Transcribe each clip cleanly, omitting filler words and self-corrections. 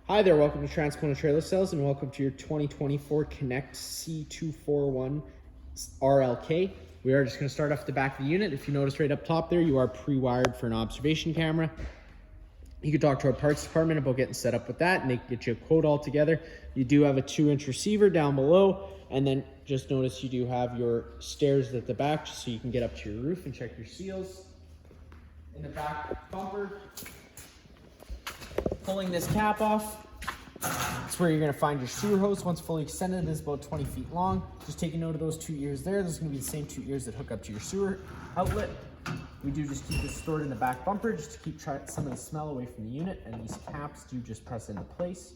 Hi there, welcome to Transcona Trailer Sales and welcome to your 2024 Connect C241 RLK. We are just going to start off the back of the unit. If you notice right up top there, you are pre-wired for an observation camera. You can talk to our parts department about getting set up with that and they can get you a quote all together. You do have a 2-inch receiver down below, and then just notice you do have your stairs at the back just so you can get up to your roof and check your seals. In the back bumper, pulling this cap off, that's where you're going to find your sewer hose. Once fully extended, it is about 20 feet long. Just take a note of those 2 ears there. Those are going to be the same 2 ears that hook up to your sewer outlet. We do just keep this stored in the back bumper just to keep some of the smell away from the unit, and these caps do just press into place.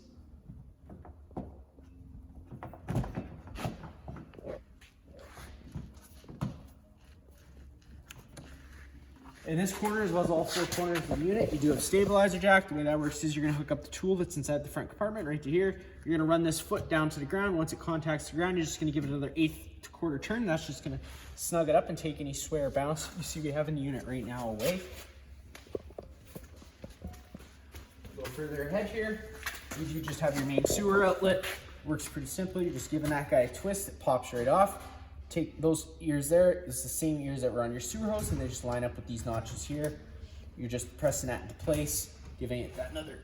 In this corner, as well as all 4 corners of the unit, you do have a stabilizer jack. The way that works is you're going to hook up the tool that's inside the front compartment right to here. You're going to run this foot down to the ground. Once it contacts the ground, you're just going to give it another 1/8 to 1/4 turn. That's just going to snug it up and take any sway or bounce you see we have in the unit right now away. Go further ahead here, you do just have your main sewer outlet. Works pretty simply. You're just giving that guy a twist, it pops right off. Take those ears there, it's the same ears that were on your sewer hose, and they just line up with these notches here. You're just pressing that into place, giving it that another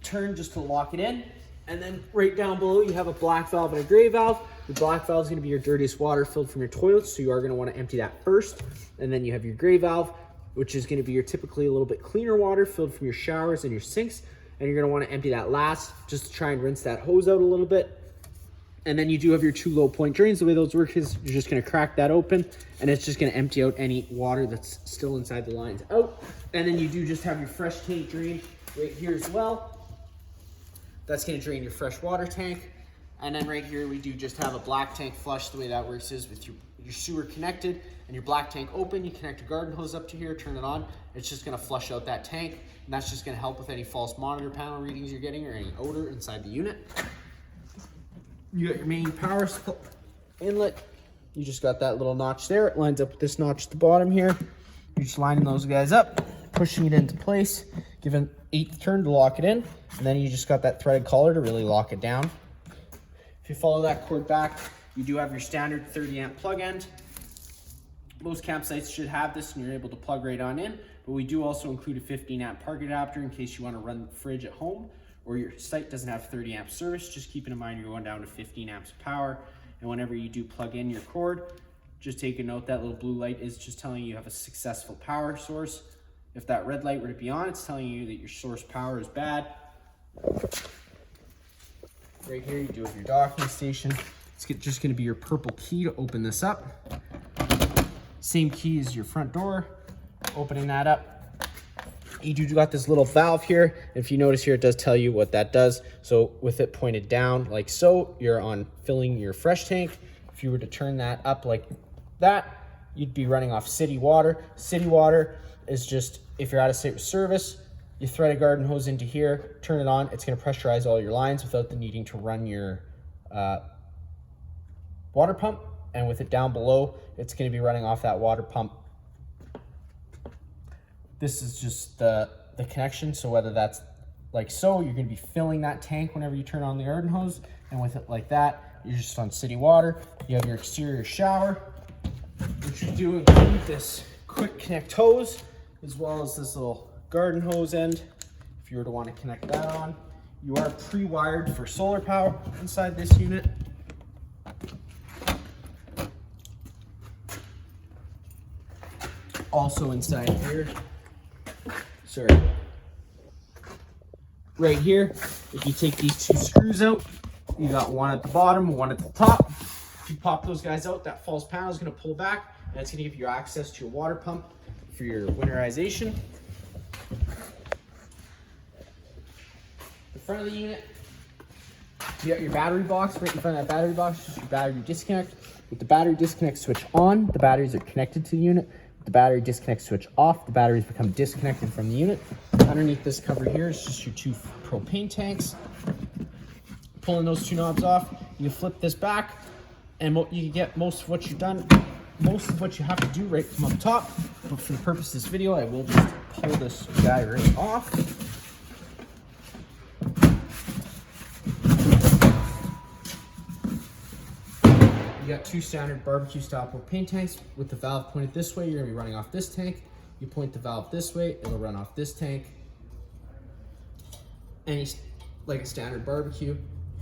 turn just to lock it in. And then right down below, you have a black valve and a gray valve. The black valve is going to be your dirtiest water filled from your toilets, so you are going to want to empty that first. And then you have your gray valve, which is going to be your typically a little bit cleaner water filled from your showers and your sinks. And you're going to want to empty that last just to try and rinse that hose out a little bit. And then you do have your 2 low point drains. The way those work is you're just going to crack that open and it's just going to empty out any water that's still inside the lines out. And then you do just have your fresh tank drain right here as well. That's going to drain your fresh water tank. And then right here we do just have a black tank flush. The way that works is with your sewer connected and your black tank open, you connect a garden hose up to here, turn it on. It's just going to flush out that tank, and that's just going to help with any false monitor panel readings you're getting or any odor inside the unit. You got your main power inlet. You just got that little notch there. It lines up with this notch at the bottom here. You're just lining those guys up, pushing it into place, giving an 1/8 turn to lock it in, and then you just got that threaded collar to really lock it down. If you follow that cord back, you do have your standard 30 amp plug end. Most campsites should have this and you're able to plug right on in, but we do also include a 15 amp park adapter in case you want to run the fridge at home or your site doesn't have 30 amp service. Just keeping in mind you're going down to 15 amps of power. And whenever you do plug in your cord, just take a note that little blue light is just telling you have a successful power source. If that red light were to be on, it's telling you that your source power is bad. Right here you do have your docking station. It's just going to be your purple key to open this up. Same key as your front door. Opening that up, you do got this little valve here. If you notice here, it does tell you what that does. So with it pointed down like so, you're on filling your fresh tank. If you were to turn that up like that, you'd be running off city water. City water is just, if you're out of state with service, you thread a garden hose into here, turn it on, it's gonna pressurize all your lines without the needing to run your water pump. And with it down below, it's gonna be running off that water pump. This is just the connection. So whether that's like so, you're gonna be filling that tank whenever you turn on the garden hose. And with it like that, you're just on city water. You have your exterior shower, which you do include this quick connect hose, as well as this little garden hose end. If you were to want to connect that on, you are pre-wired for solar power inside this unit. Also inside here, right here, if you take these 2 screws out, you got one at the bottom, one at the top. If you pop those guys out, that false panel is going to pull back, and it's going to give you access to your water pump for your winterization. The front of the unit, you got your battery box. Right in front of that battery box is your battery disconnect. With the battery disconnect switch on, the batteries are connected to the unit. With the battery disconnect switch off, the batteries become disconnected from the unit. Underneath this cover here is just your 2 propane tanks. Pulling those 2 knobs off, you flip this back, and you can get most of what you've done, most of what you have to do right from up top. But for the purpose of this video, I will just pull this guy right off. got two standard barbecue style propane tanks with the valve pointed this way. You're gonna be running off this tank. You point the valve this way, it'll run off this tank. Like a standard barbecue,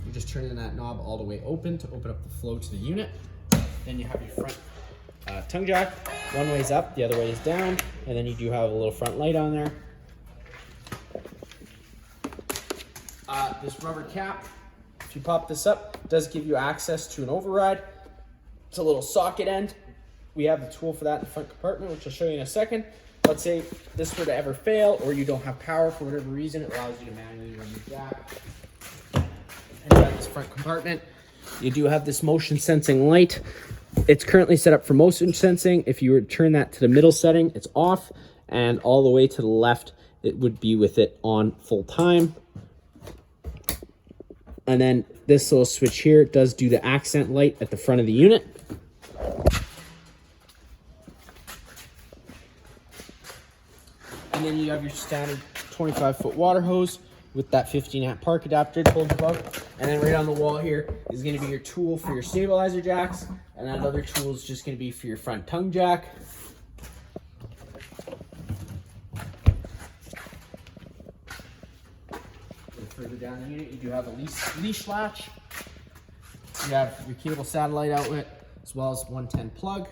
you're just turning that knob all the way open to open up the flow to the unit. Then you have your front tongue jack. One way's up, the other way is down, and then you do have a little front light on there. This rubber cap, if you pop this up, does give you access to an override. It's a little socket end. We have the tool for that in the front compartment, which I'll show you in a second. Let's say this were to ever fail or you don't have power for whatever reason, it allows you to manually run your jack. And you have this front compartment. You do have this motion sensing light. It's currently set up for motion sensing. If you were to turn that to the middle setting, it's off, and all the way to the left, it would be with it on full time. And then this little switch here does do the accent light at the front of the unit. And then you have your standard 25-foot water hose with that 15-amp park adapter told above. And then right on the wall here is going to be your tool for your stabilizer jacks. And that other tool is just going to be for your front tongue jack. Further down the unit, you do have a leash latch. You have your cable satellite outlet as well as 110 plug.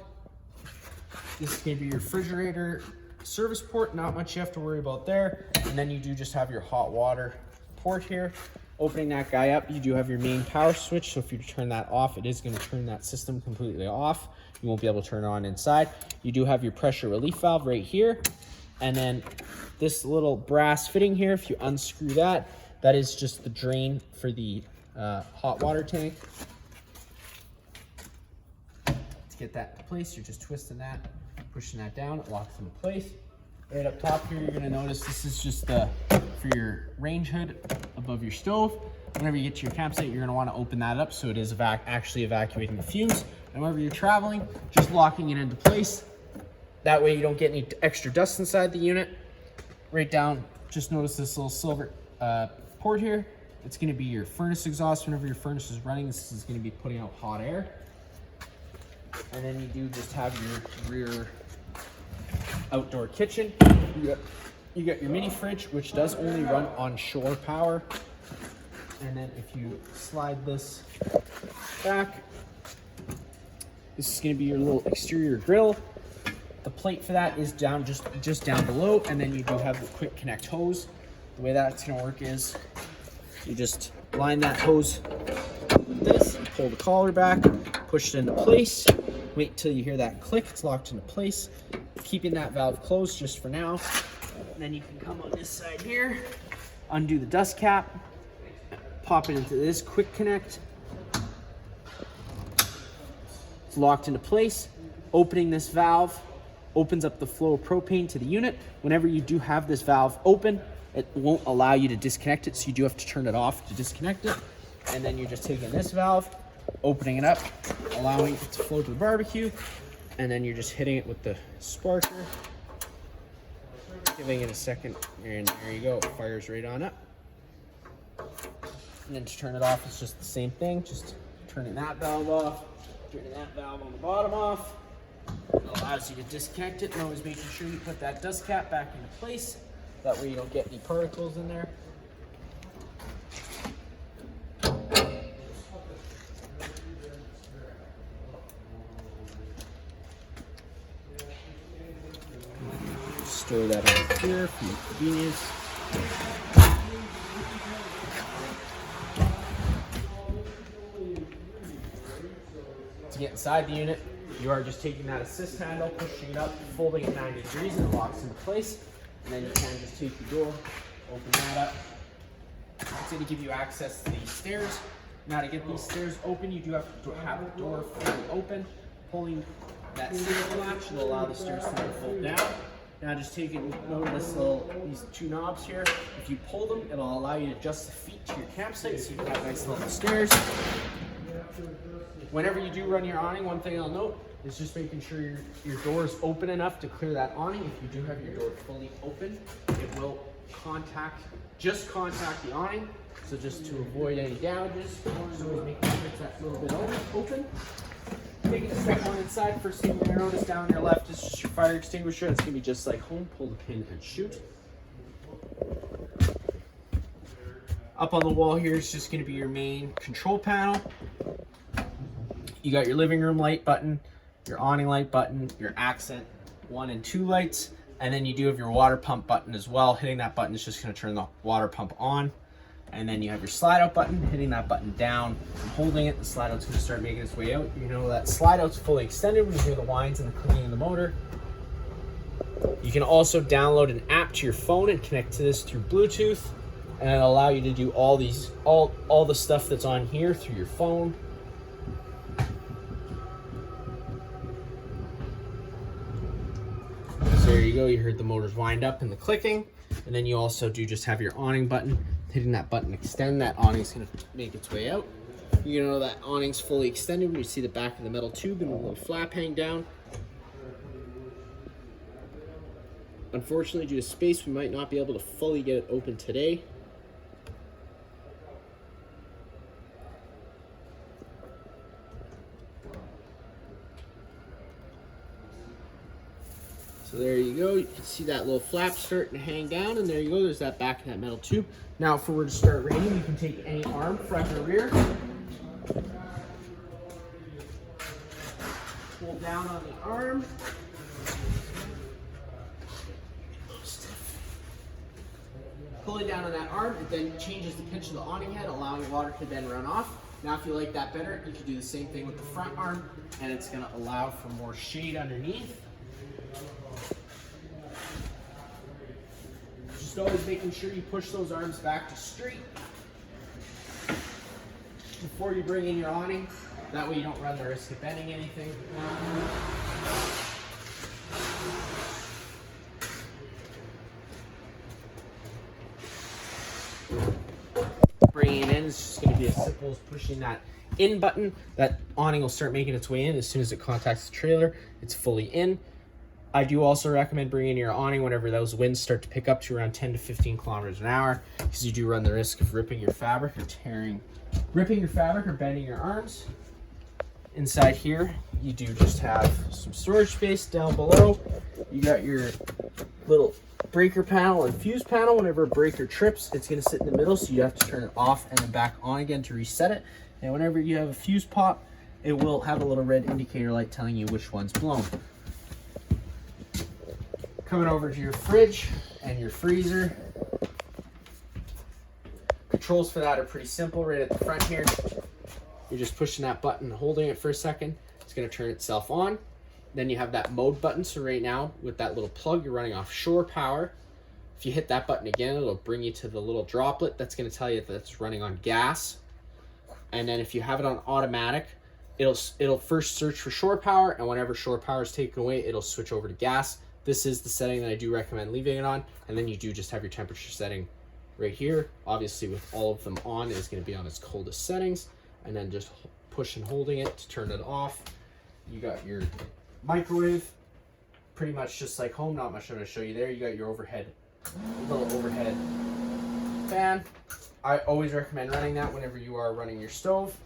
This is going to be your refrigerator service port. Not much you have to worry about there. And then you do just have your hot water port here. Opening that guy up, you do have your main power switch. So if you turn that off, it is going to turn that system completely off. You won't be able to turn it on inside. You do have your pressure relief valve right here. And then this little brass fitting here, if you unscrew that, that is just the drain for the hot water tank. To get that in place, you're just twisting that, pushing that down, it locks into place. Right up top here, you're gonna notice this is just for your range hood above your stove. Whenever you get to your campsite, you're gonna wanna open that up so it is actually evacuating the fumes. And whenever you're traveling, just locking it into place. That way you don't get any extra dust inside the unit. Right down, just notice this little silver port here. It's going to be your furnace exhaust. Whenever your furnace is running, this is going to be putting out hot air. And then you do just have your rear outdoor kitchen. You got your mini fridge, which does only run on shore power. And then if you slide this back, this is going to be your little exterior grill. The plate for that is down just down below, and then you do have the quick connect hose. The way that's going to work is you just line that hose with this, pull the collar back, push it into place, wait till you hear that click, it's locked into place, keeping that valve closed just for now. And then you can come on this side here, undo the dust cap, pop it into this quick connect. It's locked into place. Opening this valve opens up the flow of propane to the unit. Whenever you do have this valve open, it won't allow you to disconnect it, so you do have to turn it off to disconnect it. And then you're just taking this valve, opening it up, allowing it to flow to the barbecue, and then you're just hitting it with the sparker, giving it a second, and there you go, it fires right on up. And then to turn it off, it's just the same thing, just turning that valve off, turning that valve on the bottom off. It allows you to disconnect it, and always making sure you put that dust cap back into place. That way you don't get any particles in there. Store that on here for your convenience. To get inside the unit, you are just taking that assist handle, pushing it up, folding it 90 degrees, and it locks into place. And then you can just take the door, open that up. It's going to give you access to these stairs. Now to get these stairs open, you do have to have the door fully open. Pulling that safety latch will allow the stairs to fold down. Now just taking note of these two knobs here. If you pull them, it'll allow you to adjust the feet to your campsite so you've got nice level stairs. Whenever you do run your awning, one thing I'll note is just making sure your door is open enough to clear that awning. If you do have your door fully open, it will just contact the awning. So just to avoid any damages, just always make sure it's that little bit open. Taking a step on inside, first thing you're gonna notice down on your left is just your fire extinguisher. It's gonna be just like home. Pull the pin and shoot. Up on the wall here is just gonna be your main control panel. You got your living room light button, your awning light button, your accent 1 and 2 lights, and then you do have your water pump button as well. Hitting that button is just gonna turn the water pump on. And then you have your slide out button. Hitting that button down and holding it, the slide out's gonna start making its way out. You know that slide out's fully extended when you hear the whines and the clicking of the motor. You can also download an app to your phone and connect to this through Bluetooth, and it'll allow you to do all the stuff that's on here through your phone. So there you go, you heard the motors wind up and the clicking. And then you also do just have your awning button. Hitting that button extend, that awning's gonna make its way out. You know that awning's fully extended when you see the back of the metal tube and the little flap hang down. Unfortunately, due to space, we might not be able to fully get it open today. So there you go, you can see that little flap starting to hang down, and there you go, there's that back of that metal tube. Now if we were to start raining, you can take any arm, front or rear. Pull down on the arm. Pulling down on that arm, it then changes the pitch of the awning head, allowing water to then run off. Now if you like that better, you can do the same thing with the front arm, and it's gonna allow for more shade underneath. Just always making sure you push those arms back to straight before you bring in your awning. That way you don't run the risk of bending anything. Bringing it in is just going to be as simple as pushing that in button. That awning will start making its way in as soon as it contacts the trailer. It's fully in. I do also recommend bringing your awning whenever those winds start to pick up to around 10 to 15 kilometers an hour, because you do run the risk of ripping your fabric or bending your arms. Inside here, you do just have some storage space down below. You got your little breaker panel and fuse panel. Whenever a breaker trips, it's going to sit in the middle, so you have to turn it off and then back on again to reset it. And whenever you have a fuse pop, it will have a little red indicator light telling you which one's blown. Coming over to your fridge and your freezer. Controls for that are pretty simple. Right at the front here, you're just pushing that button, holding it for a second. It's going to turn itself on. Then you have that mode button. So right now with that little plug, you're running off shore power. If you hit that button again, it'll bring you to the little droplet. That's going to tell you that it's running on gas. And then if you have it on automatic, it'll first search for shore power, and whenever shore power is taken away, it'll switch over to gas. This is the setting that I do recommend leaving it on, and then you do just have your temperature setting right here. Obviously with all of them on, it's going to be on its coldest settings, and then just push and holding it to turn it off. You got your microwave, pretty much just like home, not much I'm going to show you there. You got your little overhead fan. I always recommend running that whenever you are running your stove.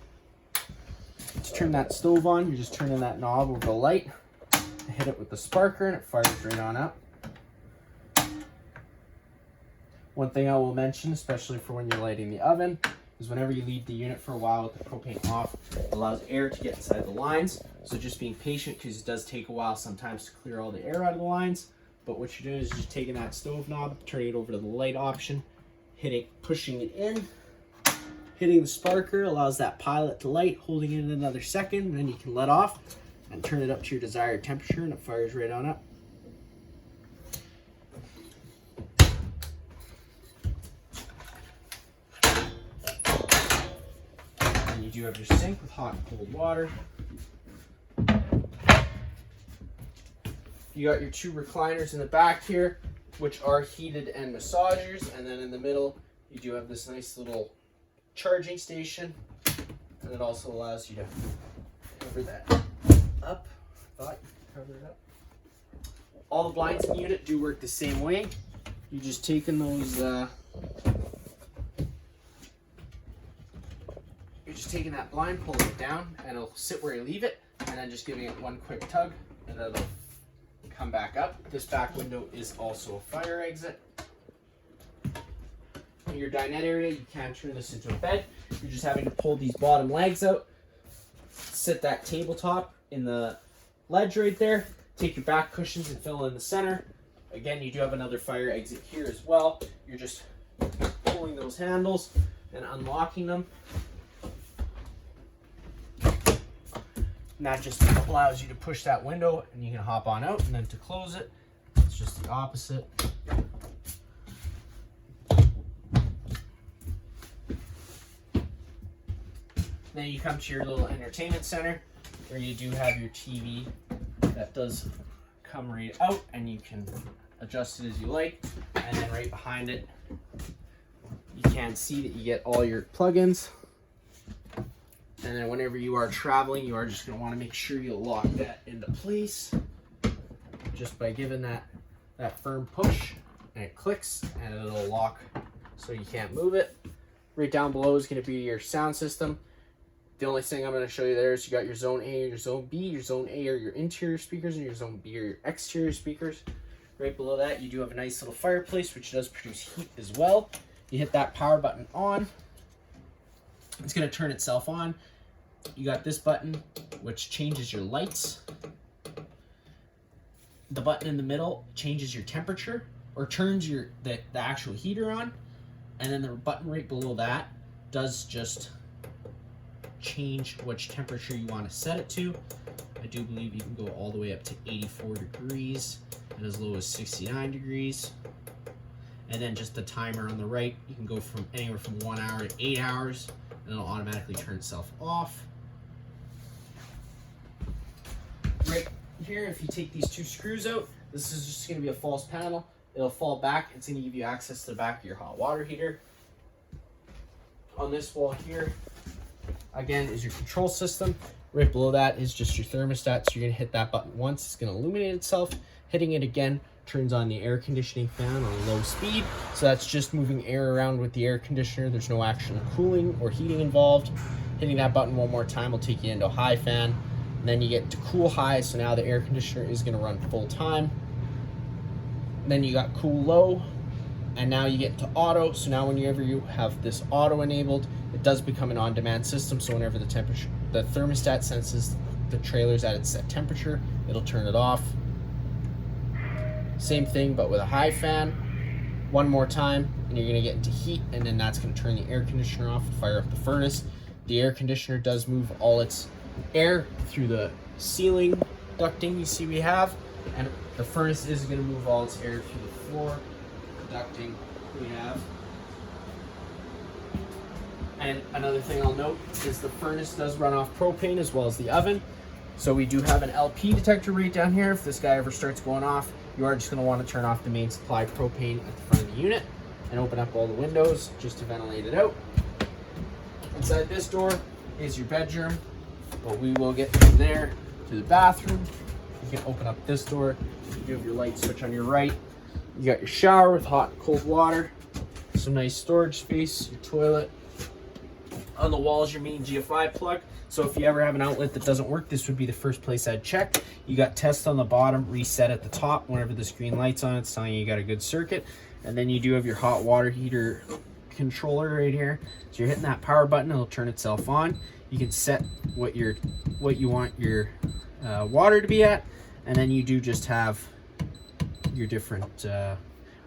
To turn that stove on, you're just turning that knob over the light. Hit it with the sparker and it fires right on up. One thing I will mention, especially for when you're lighting the oven, is whenever you leave the unit for a while with the propane off, it allows air to get inside the lines. So just being patient, because it does take a while sometimes to clear all the air out of the lines. But what you're doing is just taking that stove knob, turning it over to the light option, pushing it in, hitting the sparker allows that pilot to light, holding it another second, and then you can let off and turn it up to your desired temperature, and it fires right on up. And you do have your sink with hot and cold water. You got your 2 recliners in the back here, which are heated and massagers, and then in the middle you do have this nice little charging station, and it also allows you to cover that up. Thought you could cover it up. All the blinds in the unit do work the same way. You're just taking those you're just taking that blind, pulling it down, and it'll sit where you leave it. and then just giving it one quick tug, and then it'll come back up. This back window is also a fire exit. In your dinette area, you can't turn this into a bed. You're just having to pull these bottom legs out, sit that tabletop in the ledge right there, take your back cushions and fill in the center. Again, you do have another fire exit here as well. You're just pulling those handles and unlocking them. And that just allows you to push that window and you can hop on out, and then to close it, it's just the opposite. Then you come to your little entertainment center where you do have your TV that does come right out, and you can adjust it as you like. And then right behind it, you can see that you get all your plugins. And then whenever you are traveling, you are just going to want to make sure you lock that into place just by giving that firm push, and it clicks and it'll lock so you can't move it. Right down below is going to be your sound system. The only thing I'm going to show you there is you got your zone A, your zone B. Your zone A are your interior speakers, and your zone B are your exterior speakers. Right below that, you do have a nice little fireplace, which does produce heat as well. You hit that power button on, it's going to turn itself on. You got this button, which changes your lights. The button in the middle changes your temperature, or turns the actual heater on. And then the button right below that does just change which temperature you want to set it to. I do believe you can go all the way up to 84 degrees and as low as 69 degrees. And then just the timer on the right, you can go from anywhere from 1 hour to 8 hours, and it'll automatically turn itself off. Right here, if you take these two screws out, this is just going to be a false panel. It'll fall back. It's going to give you access to the back of your hot water heater. On this wall here, again, is your control system. Right below that is just your thermostat. So you're going to hit that button once. It's going to illuminate itself. Hitting it again turns on the air conditioning fan on low speed. So that's just moving air around with the air conditioner. There's no actual cooling or heating involved. Hitting that button one more time will take you into high fan. And then you get to cool high. So now the air conditioner is going to run full time. Then you got cool low. And now you get to auto. So now whenever you have this auto enabled, it does become an on-demand system. So whenever the thermostat senses the trailer's at its set temperature, it'll turn it off. Same thing, but with a high fan. One more time, and you're gonna get into heat, and then that's gonna turn the air conditioner off and fire up the furnace. The air conditioner does move all its air through the ceiling ducting you see we have, and the furnace is gonna move all its air through the floor ducting we have. And another thing I'll note is the furnace does run off propane as well as the oven. So we do have an LP detector right down here. If this guy ever starts going off, you are just going to want to turn off the main supply propane at the front of the unit and open up all the windows just to ventilate it out. Inside this door is your bedroom, but we will get from there to the bathroom. You can open up this door. You have your light switch on your right. You got your shower with hot and cold water, some nice storage space, your toilet. On the wall is your main GFI plug. So if you ever have an outlet that doesn't work, this would be the first place I'd check. You got test on the bottom, reset at the top. Whenever this green light's on, it's telling you got a good circuit. And then you do have your hot water heater controller right here. So you're hitting that power button, it'll turn itself on. You can set what you want your water to be at. And then you do just have your different,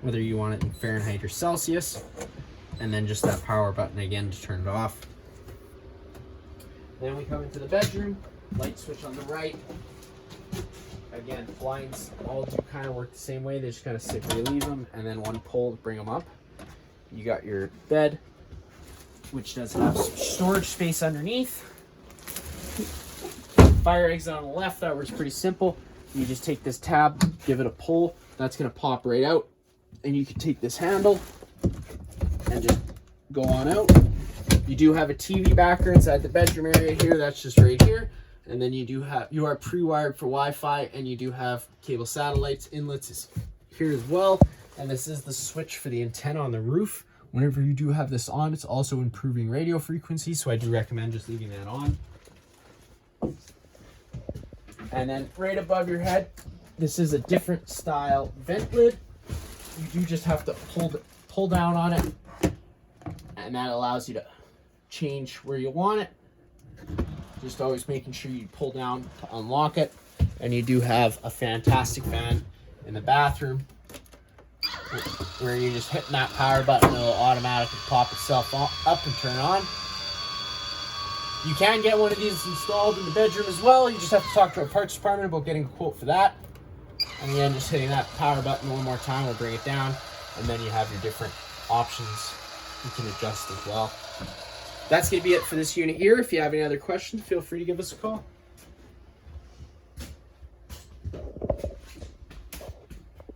whether you want it in Fahrenheit or Celsius. And then just that power button again to turn it off. Then we come into the bedroom, light switch on the right. Again, blinds all do kind of work the same way. They just kind of sit where you leave them, and then one pull to bring them up. You got your bed, which does have some storage space underneath. Fire exit on the left, that works pretty simple. You just take this tab, give it a pull, that's gonna pop right out. And you can take this handle and just go on out. You do have a TV backer inside the bedroom area here. That's just right here. And then you are pre-wired for Wi-Fi, and you do have cable satellites inlets here as well. And this is the switch for the antenna on the roof. Whenever you do have this on, it's also improving radio frequency. So I do recommend just leaving that on. And then right above your head, this is a different style vent lid. You do just have to pull down on it, and that allows you to change where you want it. Just always making sure you pull down to unlock it. And you do have a fantastic fan in the bathroom where you're just hitting that power button, it'll automatically pop itself up and turn on. You can get one of these installed in the bedroom as well. You just have to talk to our parts department about getting a quote for that. And again, just hitting that power button one more time will bring it down. And then you have your different options you can adjust as well. That's going to be it for this unit here. If you have any other questions, feel free to give us a call.